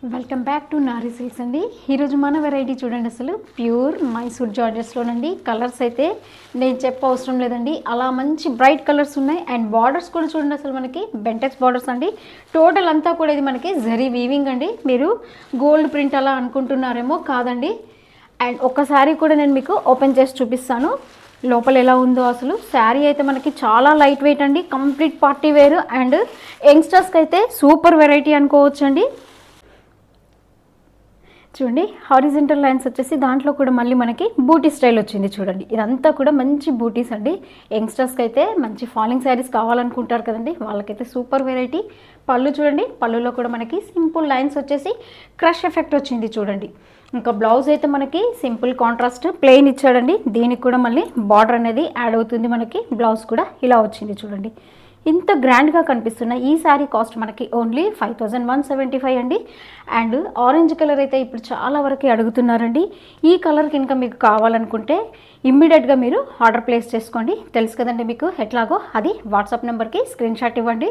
Welcome back to Nari silks అండి. ఈరోజు మన వెరైటీ చూడండి, అసలు ప్యూర్ మైసూర్ జార్జెస్లోనండి. కలర్స్ అయితే నేను అవసరం లేదండి, అలా మంచి బ్రైట్ కలర్స్ ఉన్నాయి. అండ్ బార్డర్స్ కూడా చూడండి, అసలు మనకి బెంటెక్స్ బార్డర్స్ అండి. టోటల్ అంతా కూడా ఇది మనకి జరీ వీవింగ్ అండి. మీరు గోల్డ్ ప్రింట్ అలా అనుకుంటున్నారేమో, కాదండి. అండ్ ఒక్కసారి కూడా నేను మీకు ఓపెన్ చేసి చూపిస్తాను లోపల ఎలా ఉందో. అసలు శారీ అయితే మనకి చాలా లైట్ వెయిట్ అండి, కంప్లీట్ పార్టీ వేర్. అండ్ యంగ్స్టర్స్కి అయితే సూపర్ వెరైటీ అనుకోవచ్చు అండి. చూడండి, హారిజెంటల్ లైన్స్ వచ్చేసి దాంట్లో కూడా మళ్ళీ మనకి బూటీ స్టైల్ వచ్చింది. చూడండి, ఇదంతా కూడా మంచి బూటీస్ అండి. యంగ్స్టర్స్కి అయితే మంచి ఫాలింగ్ శారీస్ కావాలనుకుంటారు కదండి, వాళ్ళకైతే సూపర్ వెరైటీ. పళ్ళు చూడండి, పళ్ళులో కూడా మనకి సింపుల్ లైన్స్ వచ్చేసి క్రష్ ఎఫెక్ట్ వచ్చింది చూడండి. ఇంకా బ్లౌజ్ అయితే మనకి సింపుల్ కాంట్రాస్ట్ ప్లెయిన్ ఇచ్చాడండి. దీనికి కూడా మళ్ళీ బార్డర్ అనేది యాడ్ అవుతుంది. మనకి బ్లౌజ్ కూడా ఇలా వచ్చింది చూడండి. ఇంత గ్రాండ్గా కనిపిస్తున్న ఈ శారీ కాస్ట్ మనకి ఓన్లీ 5175 అండి. అండ్ ఆరెంజ్ కలర్ అయితే ఇప్పుడు చాలా వరకు అడుగుతున్నారండి. ఈ కలర్ కనుక మీకు కావాలనుకుంటే ఇమ్మీడియట్గా మీరు ఆర్డర్ ప్లేస్ చేసుకోండి. తెలుసు కదండి మీకు ఎట్లాగో, అది వాట్సాప్ నెంబర్కి స్క్రీన్ షాట్ ఇవ్వండి.